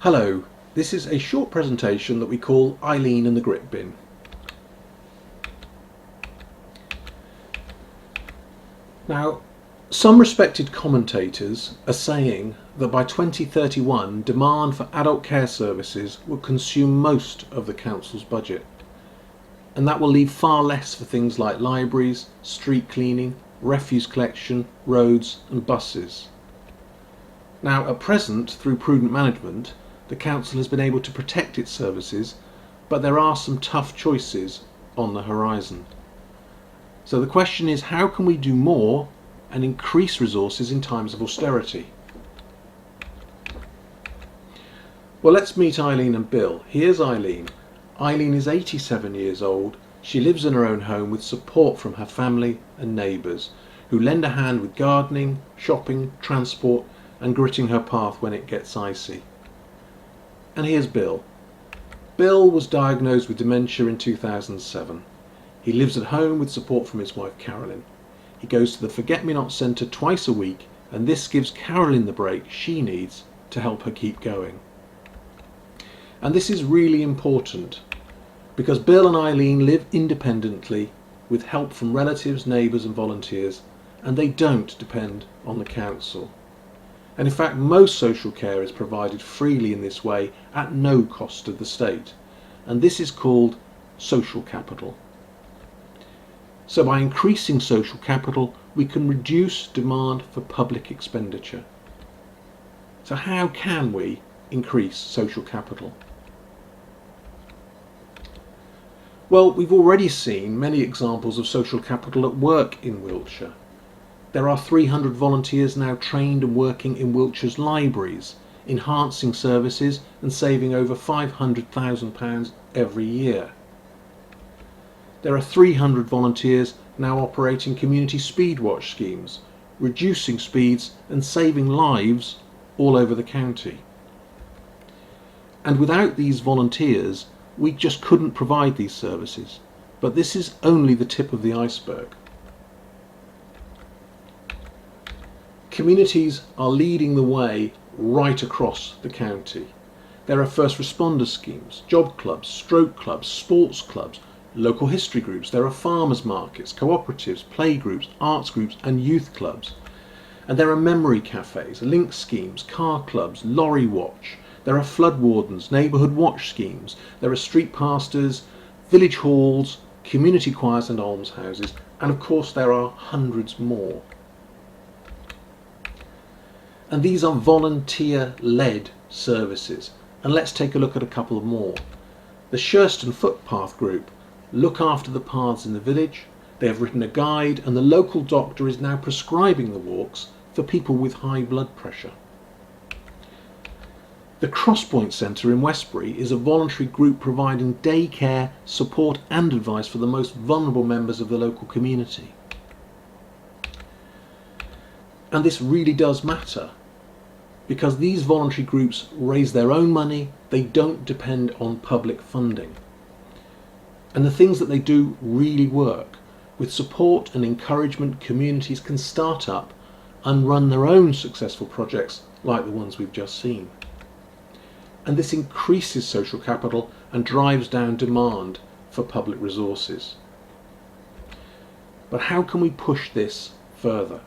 Hello, this is a short presentation that we call Eileen and the Grit Bin. Now, some respected commentators are saying that by 2031 demand for adult care services will consume most of the council's budget, and that will leave far less for things like libraries, street cleaning, refuse collection, roads and buses. Now, at present, through prudent management, the council has been able to protect its services, but there are some tough choices on the horizon. So the question is, how can we do more and increase resources in times of austerity? Well, let's meet Eileen and Bill. Here's Eileen. Eileen is 87 years old. She lives in her own home with support from her family and neighbours, who lend a hand with gardening, shopping, transport and gritting her path when it gets icy. And here's Bill. Bill was diagnosed with dementia in 2007. He lives at home with support from his wife Carolyn. He goes to the Forget-Me-Not Centre twice a week, and this gives Carolyn the break she needs to help her keep going. And this is really important because Bill and Eileen live independently with help from relatives, neighbours and volunteers, and they don't depend on the council. And in fact, most social care is provided freely in this way at no cost to the state. And this is called social capital. So by increasing social capital, we can reduce demand for public expenditure. So how can we increase social capital? Well, we've already seen many examples of social capital at work in Wiltshire. There are 300 volunteers now trained and working in Wiltshire's libraries, enhancing services and saving over £500,000 every year. There are 300 volunteers now operating community speed watch schemes, reducing speeds and saving lives all over the county. And without these volunteers, we just couldn't provide these services. But this is only the tip of the iceberg. Communities are leading the way right across the county. There are first responder schemes, job clubs, stroke clubs, sports clubs, local history groups. There are farmers markets, cooperatives, playgroups, arts groups and youth clubs. And there are memory cafes, link schemes, car clubs, lorry watch. There are flood wardens, neighbourhood watch schemes. There are street pastors, village halls, community choirs and almshouses. And of course there are hundreds more. And these are volunteer-led services. And let's take a look at a couple more. The Shurston Footpath Group look after the paths in the village. They have written a guide and the local doctor is now prescribing the walks for people with high blood pressure. The Crosspoint Centre in Westbury is a voluntary group providing daycare, support and advice for the most vulnerable members of the local community. And this really does matter because these voluntary groups raise their own money, they don't depend on public funding. And the things that they do really work. With support and encouragement, communities can start up and run their own successful projects like the ones we've just seen. And this increases social capital and drives down demand for public resources. But how can we push this further?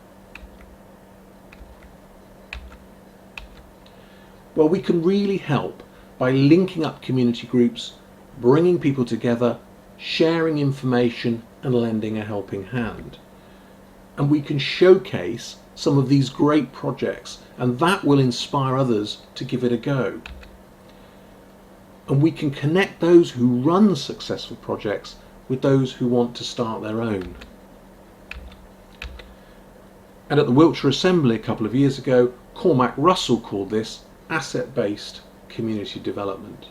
Well, we can really help by linking up community groups, bringing people together, sharing information and lending a helping hand. And we can showcase some of these great projects and that will inspire others to give it a go. And we can connect those who run successful projects with those who want to start their own. And at the Wiltshire Assembly a couple of years ago, Cormac Russell called this asset-based community development.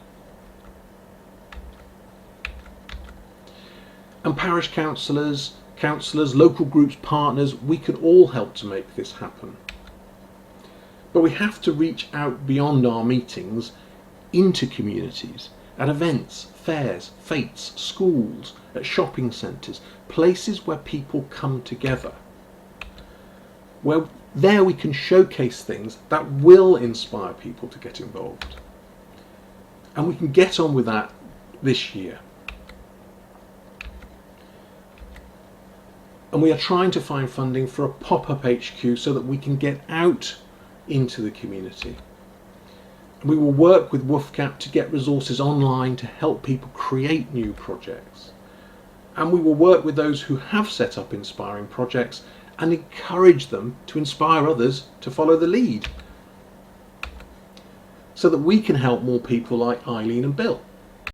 And parish councillors, local groups, partners, we can all help to make this happen. But we have to reach out beyond our meetings into communities, at events, fairs, fetes, schools, at shopping centres, places where people come together. Where there we can showcase things that will inspire people to get involved. and we can get on with that this year. And we are trying to find funding for a pop-up HQ so that we can get out into the community. We will work with WWFCAP to get resources online to help people create new projects. And we will work with those who have set up inspiring projects and encourage them to inspire others to follow the lead, so that we can help more people like Eileen and Bill.